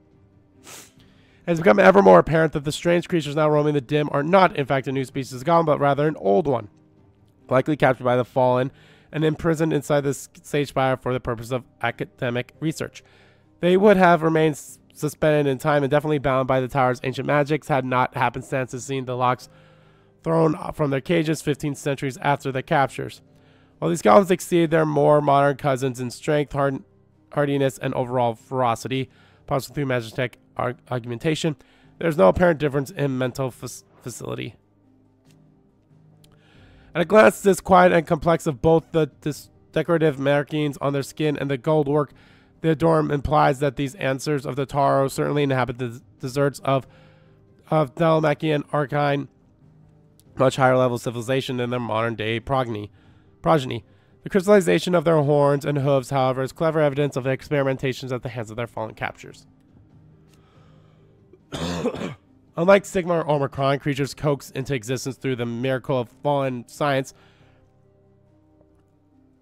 It has become ever more apparent that the strange creatures now roaming the dim are not in fact a new species of goblin, but rather an old one, likely captured by the Fallen and imprisoned inside the Sage Spire for the purpose of academic research. They would have remained suspended in time and definitely bound by the tower's ancient magics had not happenstances seen the locks thrown from their cages 15 centuries after their captures. While these goblins exceed their more modern cousins in strength, hardiness, and overall ferocity, possibly through magitech augmentation, there is no apparent difference in mental facility. At a glance, this quiet and complex of both the decorative markings on their skin and the gold work they adorn implies that these ancestors of the Taro certainly inhabit the deserts of Dhalmakian Archine, much higher level civilization than their modern day progeny. The crystallization of their horns and hooves, however, is clever evidence of the experimentations at the hands of their fallen captors. Unlike Sigma or Omicron, creatures coaxed into existence through the miracle of fallen science,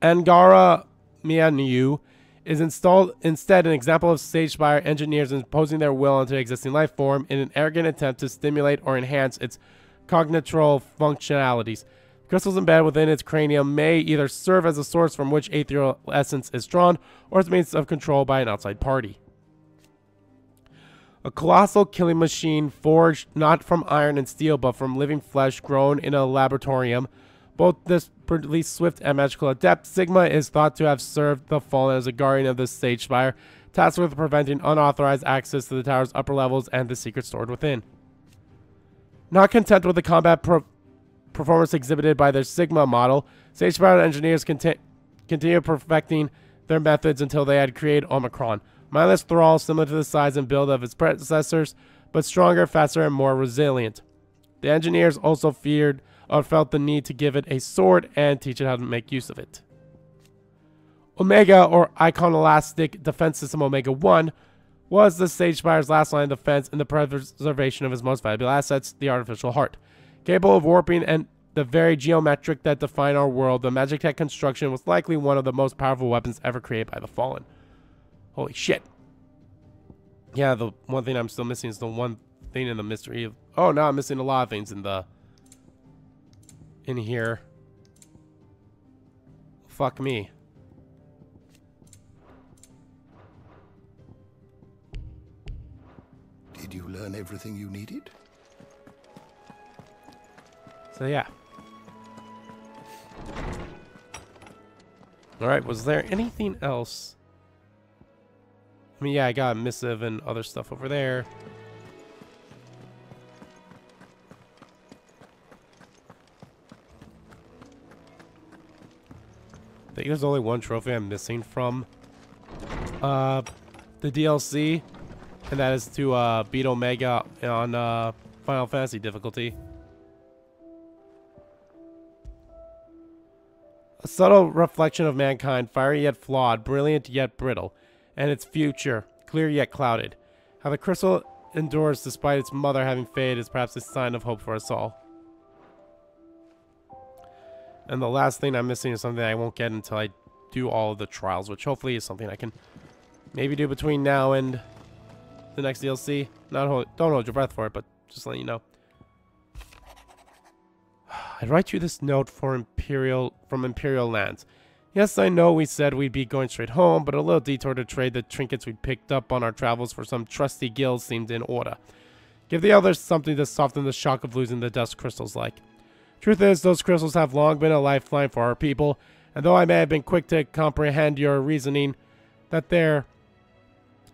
Angara Mianyu is instead an example of Sagespire engineers imposing their will onto existing life form in an arrogant attempt to stimulate or enhance its cognitive functionalities. Crystals embedded within its cranium may either serve as a source from which ethereal essence is drawn, or as a means of control by an outside party. A colossal killing machine forged not from iron and steel, but from living flesh grown in a laboratorium. Both desperately swift and magical adept, Sigma is thought to have served the Fallen as a guardian of the Sage Spire, tasked with preventing unauthorized access to the tower's upper levels and the secrets stored within. Not content with the combat performance exhibited by their Sigma model, Sage Spire engineers continue perfecting their methods until they had created Omicron. Mindless thrall similar to the size and build of its predecessors, but stronger, faster, and more resilient. The engineers also felt the need to give it a sword and teach it how to make use of it. Omega, or Iconolastic Defense System Omega 1, was the Sage Spire's last line of defense in the preservation of his most valuable assets, the artificial heart. Capable of warping and the very geometric that define our world, the Magitech construction was likely one of the most powerful weapons ever created by the Fallen. Holy shit. Yeah, the one thing I'm still missing is the one thing in the mystery of... Oh, no, I'm missing a lot of things in here. Fuck me. Did you learn everything you needed? So yeah. Alright, was there anything else? I mean, yeah, I got a missive and other stuff over there. I think there's only one trophy I'm missing from the DLC, and that is to beat Omega on Final Fantasy difficulty. A subtle reflection of mankind, fiery yet flawed, brilliant yet brittle, and its future, clear yet clouded. How the crystal endures despite its mother having faded is perhaps a sign of hope for us all. And the last thing I'm missing is something I won't get until I do all of the trials, which hopefully is something I can maybe do between now and the next DLC. Don't hold your breath for it, but just letting you know. I write you this note from Imperial lands. Yes, I know we said we'd be going straight home, but a little detour to trade the trinkets we'd picked up on our travels for some trusty guild seemed in order. Give the others something to soften the shock of losing the dust crystals like. Truth is, those crystals have long been a lifeline for our people, and though I may have been quick to comprehend your reasoning that they're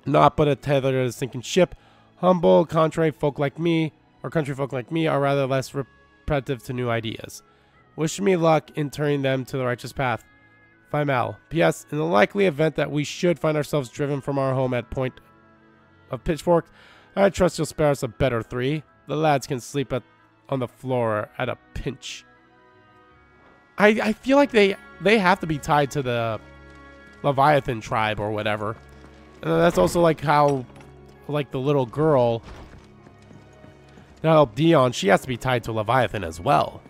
not but a tether to a sinking ship, humble, country folk like me are rather less receptive to new ideas. Wish me luck in turning them to the righteous path. Fimal. P.S. In the likely event that we should find ourselves driven from our home at point of pitchfork, I trust you'll spare us a better 3. The lads can sleep on the floor at a pinch. I feel like they have to be tied to the Leviathan tribe or whatever. And that's also like how, like the little girl that helped Dion, she has to be tied to Leviathan as well.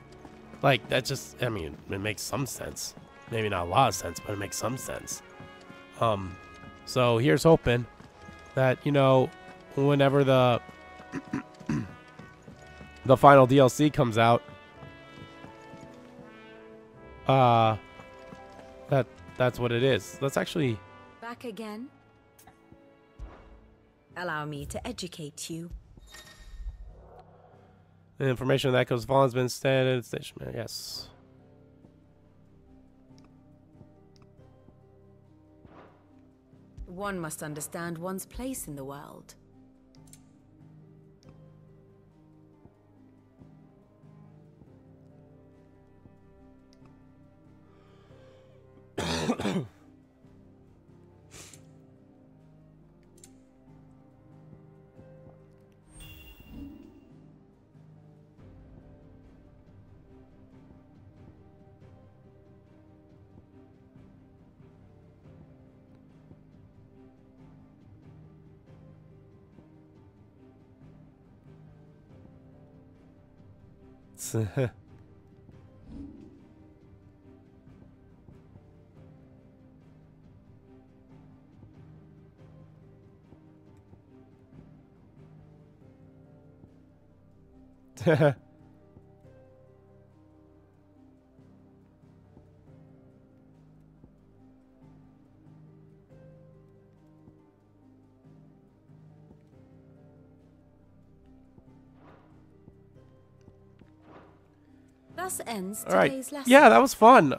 Like, that just, I mean, it makes some sense. Maybe not a lot of sense, but it makes some sense. So here's hoping that, you know, whenever the the final DLC comes out, that's what it is. Let's actually... Back again? Allow me to educate you. The information that goes Fallen has been standard station. Yes. One must understand one's place in the world. guys. Thus ends All right. today's lesson. Yeah, that was fun.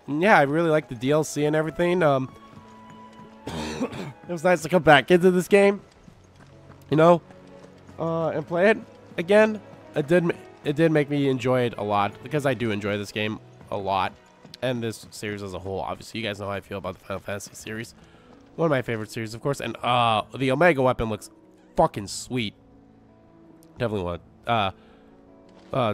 Yeah, I really liked the DLC and everything. It was nice to come back into this game, you know, and play it again. It did make me enjoy it a lot, because I do enjoy this game a lot, and this series as a whole. Obviously, you guys know how I feel about the Final Fantasy series. One of my favorite series, of course. And the Omega weapon looks fucking sweet. Definitely want to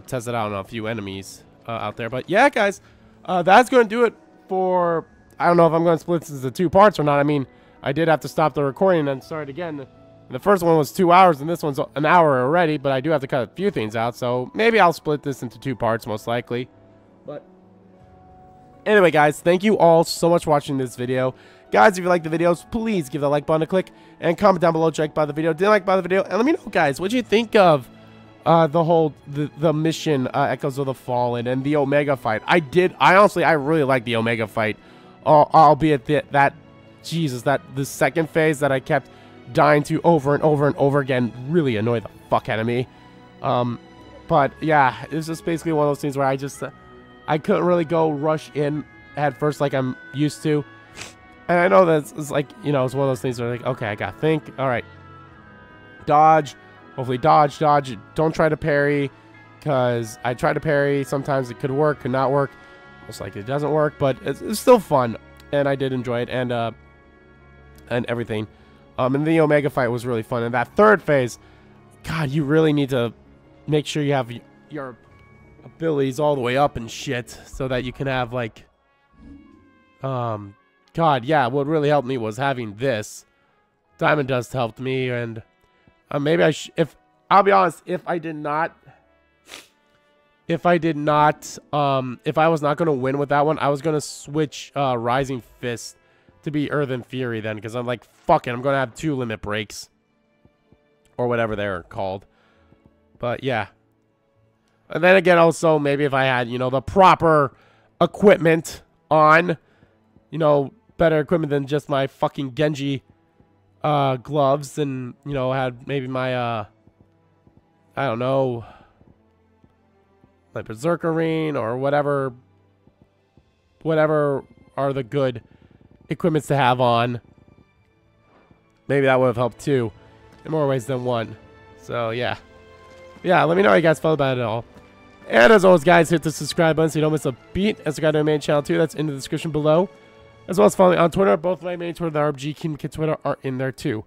test it out on a few enemies out there. But yeah, guys, that's going to do it for... I don't know if I'm going to split this into 2 parts or not. I mean, I did have to stop the recording and start again. The first one was 2 hours, and this one's an hour already, but I do have to cut a few things out, so maybe I'll split this into 2 parts, most likely. But anyway, guys, thank you all so much for watching this video. Guys, if you like the videos, please give the like button a click, and comment down below, check by the video, didn't like by the video, and let me know, guys, what you think of the mission, Echoes of the Fallen, and the Omega fight. I really like the Omega fight, albeit the second phase that I kept dying to over and over and over again really annoyed the fuck out of me. But yeah, it's just basically one of those things where I couldn't really go rush in at first like I'm used to. And I know that it's like, you know, it's one of those things where like, okay, I gotta think. All right, dodge. Hopefully dodge. Don't try to parry, because I try to parry. Sometimes it could work, could not work. Most likely it doesn't work, but it's still fun, and I did enjoy it, and everything. And the Omega fight was really fun. And that third phase, God, you really need to make sure you have your abilities all the way up and shit, so that you can have like, God, yeah, what really helped me was having this. Diamond Dust helped me, and maybe if I'll be honest, if I was not going to win with that one, I was going to switch Rising Fist to be Earthen Fury then, because I'm like, fuck it, I'm going to have 2 limit breaks, or whatever they're called. But yeah, and then again, also maybe if I had, you know, the proper equipment on, you know, better equipment than just my fucking Genji gloves, and, you know, had maybe my I don't know, my Berserker ring, or whatever are the good equipments to have on. Maybe that would have helped too, in more ways than one. So yeah, let me know how you guys felt about it all. And as always, guys, hit the subscribe button so you don't miss a beat. And subscribe to my main channel too. That's in the description below. As well as follow me on Twitter. Both my main Twitter, the RBG Kingdom Kid Twitter, are in there too.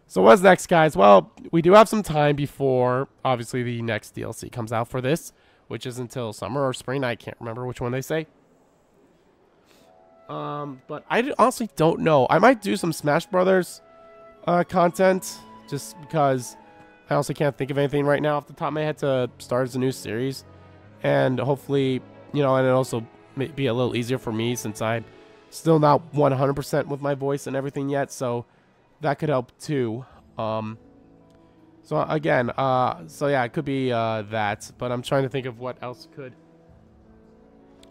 So what's next, guys? Well, we do have some time before, obviously, the next DLC comes out for this, which is until summer or spring. I can't remember which one they say. But I honestly don't know. I might do some Smash Brothers content, just because I also can't think of anything right now off the top of my head to start as a new series. And hopefully, you know, and it also may be a little easier for me since I'm still not 100% with my voice and everything yet. So that could help too. So again, so yeah, it could be that. But I'm trying to think of what else could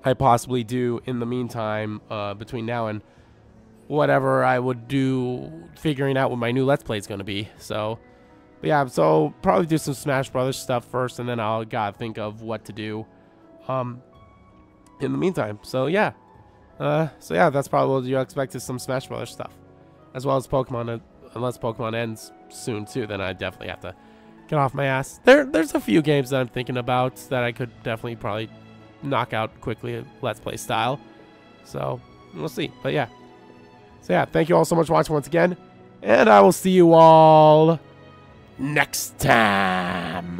I possibly do in the meantime between now and whatever I would do, figuring out what my new Let's Play is going to be. So, but yeah, so probably do some Smash Brothers stuff first, and then I'll gotta think of what to do in the meantime. So yeah, that's probably what you expect, is some Smash Brothers stuff, as well as Pokemon. Unless Pokemon ends soon too, then I definitely have to get off my ass. There's a few games that I'm thinking about that I could definitely probably knock out quickly, Let's Play style. So we'll see. But yeah. So yeah, thank you all so much for watching once again, and I will see you all next time.